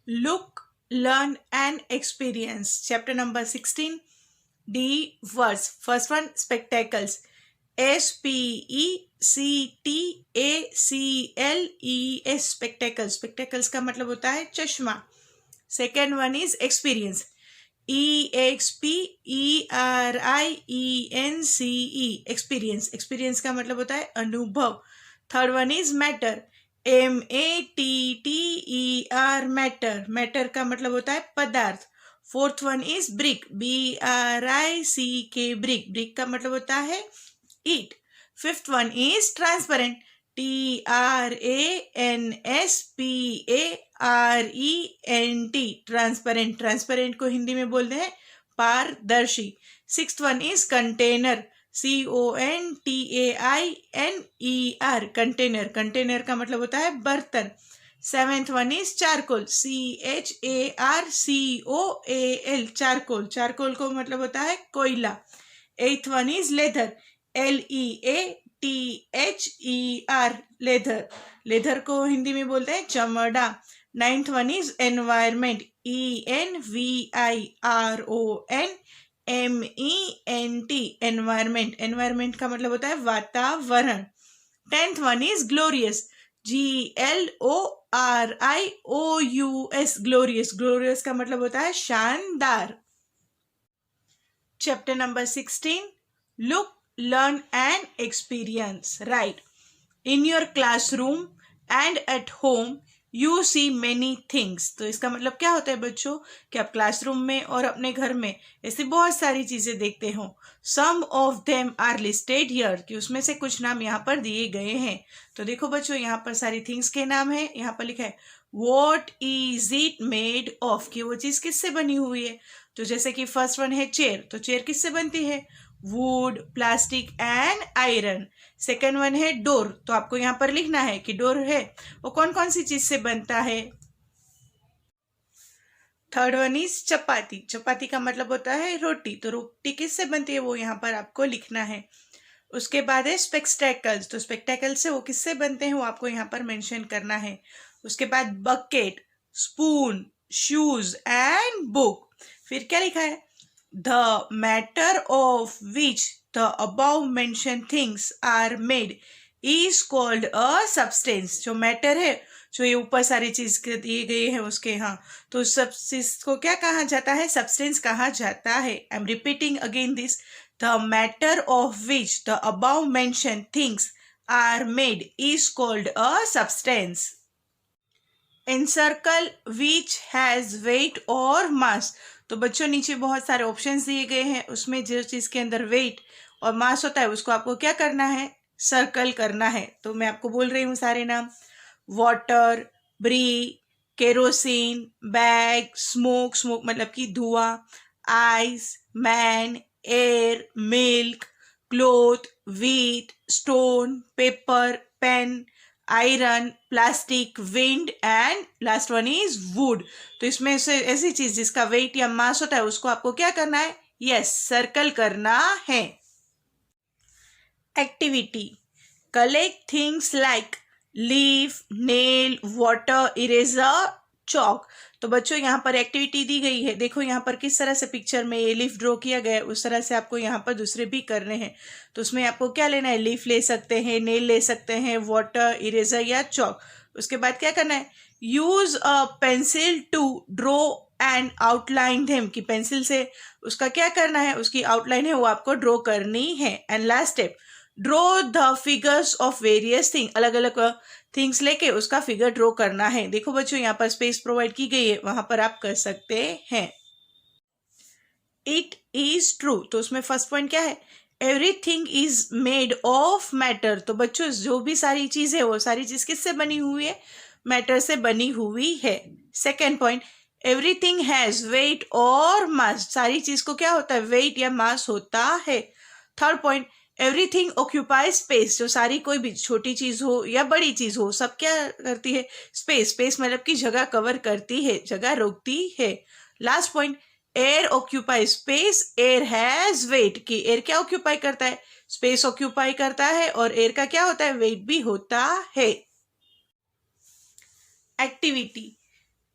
Look, learn and experience. Chapter number 16. D words. First one, spectacles. SPECTACLES. spectacles. spectacles का मतलब होता है चश्मा. Second one is experience. EXPERIENCE. experience. experience का मतलब होता है अनुभव. Third one is matter. MATTER. matter. matter का मतलब होता है पदार्थ. Fourth one is brick. BRICK. Brick. Brick का मतलब होता है ईट. Fifth one is transparent. TRANSPARENT. Transparent. Transparent को हिंदी में बोलते हैं पारदर्शी. Sixth one is container. CONTAINER. Container. Container का मतलब होता है बर्तन. Seventh one is charcoal. CHARCOAL. Charcoal. Charcoal को मतलब होता है कोयला. Eighth one is leather. LEATHER. Leather. Leather को हिंदी में बोलते हैं चमड़ा. Ninth one is environment. ENVIRONMENT. Environment. Environment का मतलब होता है वातावरण. Tenth one is glorious. GLORIOUS. Glorious. Glorious का मतलब होता है शानदार. Chapter number 16. Look, learn and experience. Right. In your classroom and at home you see many things. तो इसका मतलब क्या होता है बच्चों कि आप क्लासरूम में और अपने घर में ऐसी बहुत सारी चीजें देखते हो. Some of them are listed here. कि उसमें से कुछ नाम यहाँ पर दिए गए हैं. तो देखो बच्चों, यहाँ पर सारी थिंग्स के नाम है. यहाँ पर लिखा है What is it made of. कि वो चीज किससे बनी हुई है. तो जैसे कि फर्स्ट वन है चेयर. तो चेयर किससे बनती है. Would, plastic and iron. Second one है डोर. तो आपको यहाँ पर लिखना है कि डोर है वो कौन कौन सी चीज से बनता है. थर्ड वन इज चपाती. चपाती का मतलब होता है रोटी. तो रोटी किससे बनती है वो यहाँ पर आपको लिखना है. उसके बाद है स्पेक्टेकल्स. तो स्पेक्टेकल से वो किससे बनते हैं वो आपको यहाँ पर मेंशन करना है. उसके बाद bucket, spoon, shoes and book. फिर क्या लिखा है. The matter of which the above mentioned things are made is called a substance. जो मैटर है, जो ये ऊपर सारी चीज दिए गए हैं उसके यहाँ, तो सबस्टेंस को क्या कहा जाता है. सब्सटेंस कहा जाता है. I am repeating again this. The matter of which the above mentioned things are made is called a substance. Encircle which has weight or mass. तो बच्चों नीचे बहुत सारे ऑप्शंस दिए गए हैं. उसमें जो चीज के अंदर वेट और मास होता है उसको आपको क्या करना है, सर्कल करना है. तो मैं आपको बोल रही हूँ सारे नाम. वाटर, ब्री, केरोसिन, बैग, स्मोक. स्मोक मतलब कि धुआं. Ice, man, air, milk, cloth, wheat, stone, paper, pen, iron, plastic, wind and last one is wood. तो इसमें से ऐसी चीज जिसका वेट या मास होता है उसको आपको क्या करना है. यस, सर्कल करना है. Activity. Collect things like leaf, nail, water, eraser, chalk. तो बच्चों यहाँ पर एक्टिविटी दी गई है. देखो यहाँ पर किस तरह से पिक्चर में ये लीफ ड्रॉ किया गया है, उस तरह से आपको यहाँ पर दूसरे भी करने हैं. तो उसमें आपको क्या लेना है. लीफ ले सकते हैं, नेल ले सकते हैं, वाटर, इरेजर या चॉक. उसके बाद क्या करना है. Use a pencil to draw and outline them. कि पेंसिल से उसका क्या करना है, उसकी आउटलाइन है वो आपको ड्रॉ करनी है. And last step, draw the figures of various thing. अलग अलग थिंग्स लेके उसका फिगर ड्रॉ करना है. देखो बच्चों यहाँ पर स्पेस प्रोवाइड की गई है, वहां पर आप कर सकते हैं. It is true. तो उसमें फर्स्ट पॉइंट क्या है. Everything is made of matter. तो बच्चों जो भी सारी चीज है वो सारी चीज किससे बनी हुई है, मैटर से बनी हुई है. Second point, everything has weight और मास. सारी चीज को क्या होता है, वेट या मास होता है. Third point, everything occupy space. जो सारी कोई भी छोटी चीज हो या बड़ी चीज हो सब क्या करती है, स्पेस. स्पेस मतलब कि जगह कवर करती है, जगह रोकती है. Last point, air occupy space, air has weight. कि एयर क्या ऑक्यूपाई करता है, स्पेस ऑक्यूपाई करता है, और एयर का क्या होता है, वेट भी होता है. Activity.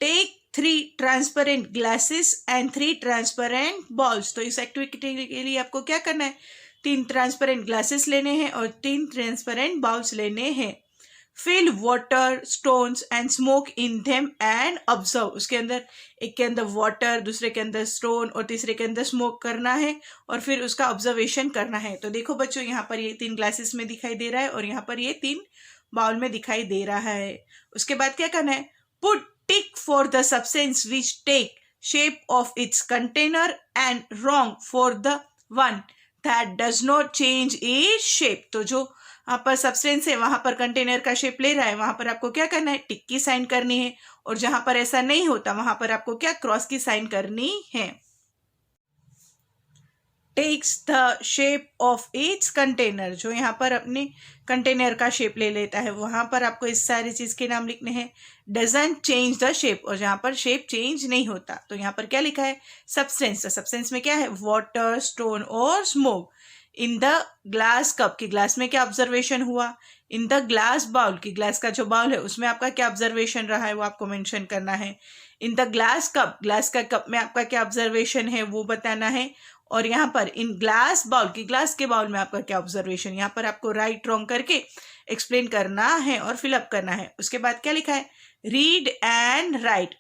Take 3 transparent glasses and 3 transparent balls. तो इस एक्टिविटी के लिए आपको क्या करना है, 3 ट्रांसपेरेंट ग्लासेस लेने हैं और 3 ट्रांसपेरेंट बाउल्स लेने हैं। Fill water, stones and smoke in them and observe. उसके अंदर एक के अंदर वाटर, दूसरे के अंदर स्टोन और तीसरे के अंदर स्मोक करना है और फिर उसका ऑब्जर्वेशन करना है। तो देखो बच्चों, यहाँ पर ये 3 ग्लासेस में दिखाई दे रहा है और यहाँ पर ये 3 बाउल में दिखाई दे रहा है। उसके बाद क्या करना है, put tick for the substance which take shape of its container and wrong for the one that does not change its shape. तो जो वहाँ पर सब्सटेंस है, वहां पर कंटेनर का शेप ले रहा है, वहां पर आपको क्या करना है, टिक की साइन करनी है। और जहां पर ऐसा नहीं होता वहां पर आपको क्या, क्रॉस की साइन करनी है। Takes the shape of its container, जो यहाँ पर अपने कंटेनर का शेप ले लेता है, वहां पर आपको इस सारी चीज के नाम लिखने हैं। डजंट चेंज द शेप, और जहां पर शेप चेंज नहीं होता, तो यहाँ पर क्या लिखा है, सब्सटेंस। तो सब्सटेंस में क्या है, वाटर, स्टोन और smoke. In the glass cup, की ग्लास में क्या ऑब्जर्वेशन हुआ। इन द ग्लास बाउल, की ग्लास का जो बाउल है उसमें आपका क्या ऑब्जर्वेशन रहा है वो आपको मेंशन करना है। In the glass cup, glass का कप में आपका क्या ऑब्जर्वेशन है वो बताना है। और यहाँ पर इन ग्लास बाउल, की ग्लास के बाउल में आपका क्या ऑब्जर्वेशन, यहाँ पर आपको राइट रॉन्ग करके एक्सप्लेन करना है और फिलअप करना है। उसके बाद क्या लिखा है, read and write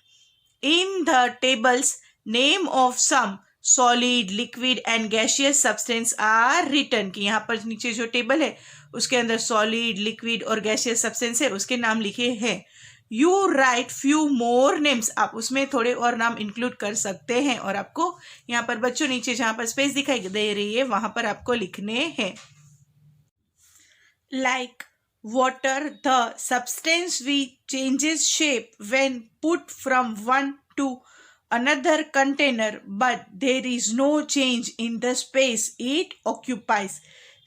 in the tables name of some solid, liquid and gaseous substance are written. की यहाँ पर नीचे जो टेबल है उसके अंदर सॉलिड, लिक्विड और गैसियस सब्सटेंस है, उसके नाम लिखे हैं। You write few more names, आप उसमें थोड़े और नाम इंक्लूड कर सकते हैं। और आपको यहाँ पर बच्चों नीचे जहाँ पर स्पेस दिखाई दे रही है वहां पर आपको लिखने हैं। Like water, the substance which changes shape when put from one two another container, but there is no change in the space it occupies.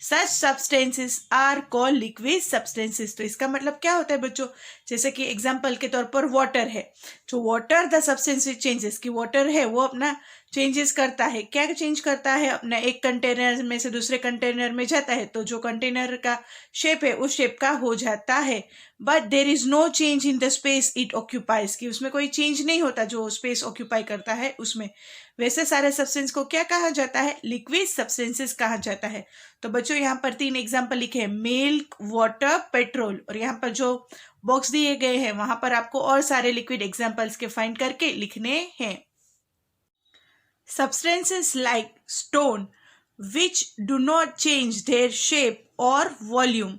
Such substances are called liquid substances. तो इसका मतलब क्या होता है बच्चों, जैसे कि एग्जाम्पल के तौर पर वाटर है, जो वाटर द सब्सटेंस चेंजेस, की वाटर है वो अपना चेंजेस करता है। क्या चेंज करता है, अपना एक कंटेनर में से दूसरे कंटेनर में जाता है, तो जो कंटेनर का शेप है उस शेप का हो जाता है। But there is no change in the space it occupies, की उसमें कोई चेंज नहीं होता जो स्पेस ऑक्यूपाई करता है उसमें। वैसे सारे सब्सटेंस को क्या कहा जाता है, लिक्विड सब्सटेंसेस कहा जाता है। तो बच्चों यहाँ पर 3 एग्जाम्पल लिखे हैं, मिल्क, वाटर, पेट्रोल। और यहाँ पर जो बॉक्स दिए गए हैं वहां पर आपको और सारे लिक्विड एग्जाम्पल्स के फाइंड करके लिखने हैं। Substances like stone, which do not change their shape or volume,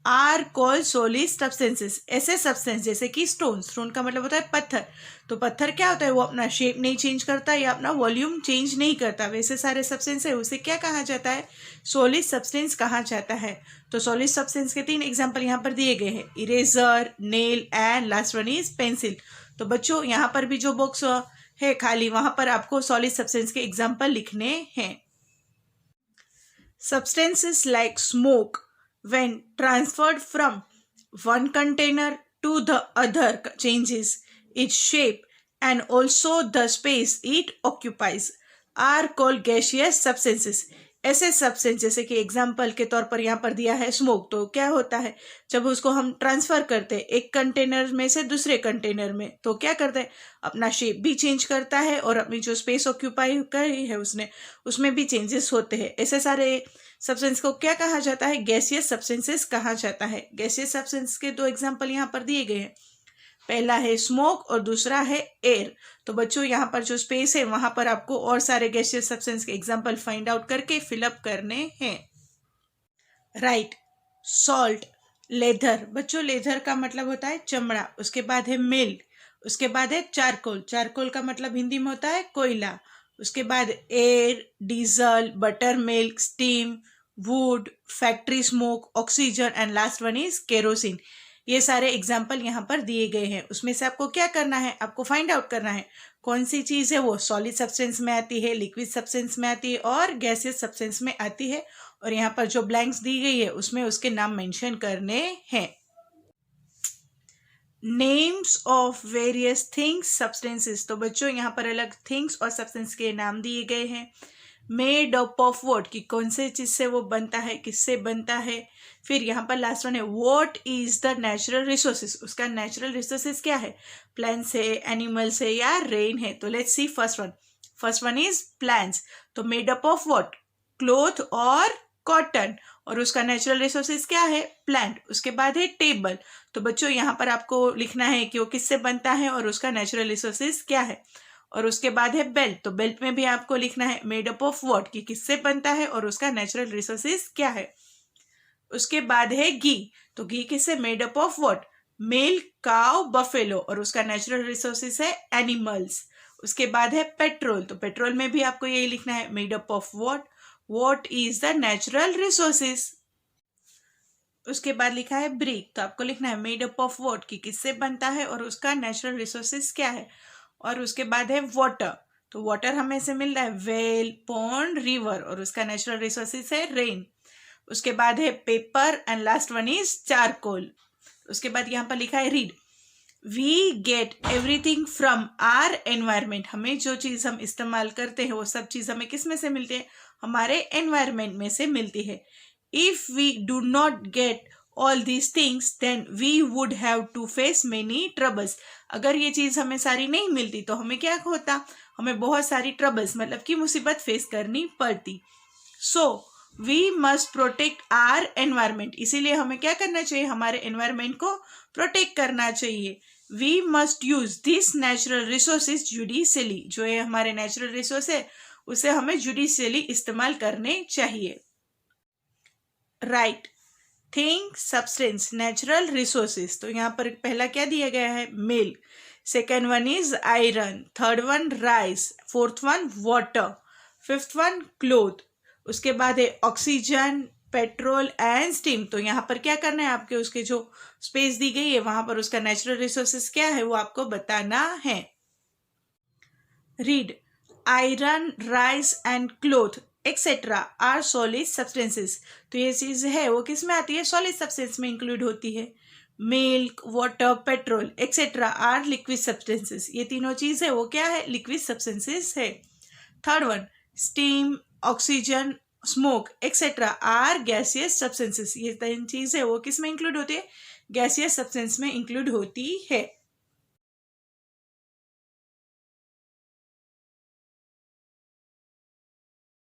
are called solid substances. ऐसे सब्सटेंस जैसे कि स्टोन, स्टोन का मतलब होता है पत्थर, तो पत्थर क्या होता है, वो अपना शेप नहीं चेंज करता या अपना वॉल्यूम चेंज नहीं करता। वैसे सारे सब्सटेंस है उसे क्या कहा जाता है, सॉलिड सब्सटेंस कहा जाता है। तो सॉलिड सब्सटेंस के 3 एग्जाम्पल यहाँ पर दिए गए हैं, eraser, nail and last one is pencil. तो बच्चों यहाँ पर भी जो बॉक्स है खाली, वहां पर आपको सॉलिड सब्सटेंस के एग्जाम्पल लिखने हैं। Substances like smoke, when transferred from one container to the other, changes its shape and also the space it occupies, are called gaseous substances. ऐसे सब्सटेंस जैसे कि एग्जाम्पल के तौर पर यहाँ पर दिया है स्मोक, तो क्या होता है, जब उसको हम ट्रांसफर करते हैं एक कंटेनर में से दूसरे कंटेनर में, तो क्या करते हैं, अपना शेप भी चेंज करता है और अपनी जो स्पेस ऑक्यूपाई करी है उसमें भी चेंजेस होते हैं। ऐसे सारे सब्सटेंस को क्या कहा जाता है, गैसियस सब्सटेंसेस कहा जाता है। गैसियस सब्सटेंस के 2 एग्जाम्पल यहाँ पर दिए गए हैं, पहला है स्मोक और दूसरा है एयर। तो बच्चों यहाँ पर जो स्पेस है वहां पर आपको और सारे गैसियस सब्सटेंस के एग्जाम्पल फाइंड आउट करके फिलअप करने हैं। राइट, सॉल्ट, लेदर, बच्चों लेदर का मतलब होता है चमड़ा। उसके बाद है मिल्क, उसके बाद है चारकोल, चारकोल का मतलब हिंदी में होता है कोयला। उसके बाद air, diesel, butter milk, steam, would, factory smoke, oxygen and last one is kerosene. ये सारे एग्जाम्पल यहाँ पर दिए गए हैं। उसमें से आपको क्या करना है, आपको फाइंड आउट करना है कौन सी चीज़ है वो सॉलिड सब्सटेंस में आती है, लिक्विड सब्सटेंस में आती है और गैसियस सब्सटेंस में आती है। और यहाँ पर जो ब्लैंक्स दी गई है उसमें उसके नाम मेंशन करने हैं। Names of various things, substances. तो बच्चों यहाँ पर अलग थिंग्स और सब्सटेंस के नाम दिए गए हैं। मेड अप ऑफ व्हाट, कि कौन से चीज से वो बनता है, किससे बनता है। फिर यहाँ पर लास्ट वन है what is the natural resources, उसका नेचुरल रिसोर्सेज क्या है, प्लांट्स है, एनिमल्स है या रेन है। तो let's see first one is plants. तो made up of what, cloth और कॉटन, और उसका नेचुरल रिसोर्सेज क्या है, प्लांट। उसके बाद है टेबल। तो बच्चों यहाँ पर आपको लिखना है कि वो किससे बनता है और उसका नेचुरल रिसोर्सेज क्या है। और उसके बाद है बेल्ट। तो बेल्ट में भी आपको लिखना है मेड अप ऑफ व्हाट, कि किससे बनता है और उसका नेचुरल रिसोर्सेज क्या है। उसके बाद है घी। तो घी किससे, made up of what, milk, cow, buffalo, और उसका नेचुरल रिसोर्सेज है एनिमल्स। उसके बाद है पेट्रोल। तो पेट्रोल में भी आपको यही लिखना है made up of what is the natural resources. उसके बाद लिखा है ब्रिक। तो आपको लिखना है मेड अप ऑफ व्हाट, कि किससे बनता है और उसका नेचुरल रिसोर्सेज क्या है। और उसके बाद है वाटर। तो वाटर हमें से मिल रहा है वेल, पॉन्ड, रिवर, और उसका नेचुरल रिसोर्सेज है रेन। उसके बाद है paper and last one is charcoal. उसके बाद यहाँ पर लिखा है read. We get everything from our environment. हमें जो चीज हम इस्तेमाल करते हैं वो सब चीज हमें किस में से मिलती है, हमारे एनवायरमेंट में से मिलती है। If we do not get all these things then we would have to face many troubles. अगर ये चीज हमें सारी नहीं मिलती तो हमें क्या होता, हमें बहुत सारी ट्रबल्स मतलब कि मुसीबत फेस करनी पड़ती। So we must protect our environment. इसीलिए हमें क्या करना चाहिए, हमारे एनवायरमेंट को प्रोटेक्ट करना चाहिए। We must use this natural resources judiciously. जो ये हमारे नेचुरल रिसोर्स है उसे हमें जुडिशियली इस्तेमाल करने चाहिए। Right, thing, substance, natural resources. तो यहाँ पर पहला क्या दिया गया है, milk. Second one is iron, third one rice, fourth one water, fifth one cloth. उसके बाद है ऑक्सीजन, पेट्रोल एंड स्टीम। तो यहाँ पर क्या करना है, आपके उसके जो स्पेस दी गई है वहां पर उसका नेचुरल रिसोर्सेज क्या है वो आपको बताना है। Reed, iron, rice and cloth etcetera are solid substances. तो ये चीज है वो किस में आती है, सॉलिड सब्सटेंस में इंक्लूड होती है। Milk, water, petrol etcetera are liquid substances. ये तीनों चीज है वो क्या है, लिक्विड सब्सटेंसेस है। Third one, steam, oxygen, smoke etcetera are gaseous substances. ये तीन चीज है वो किस में इंक्लूड होती है, गैसियस सब्सटेंस में इंक्लूड होती है।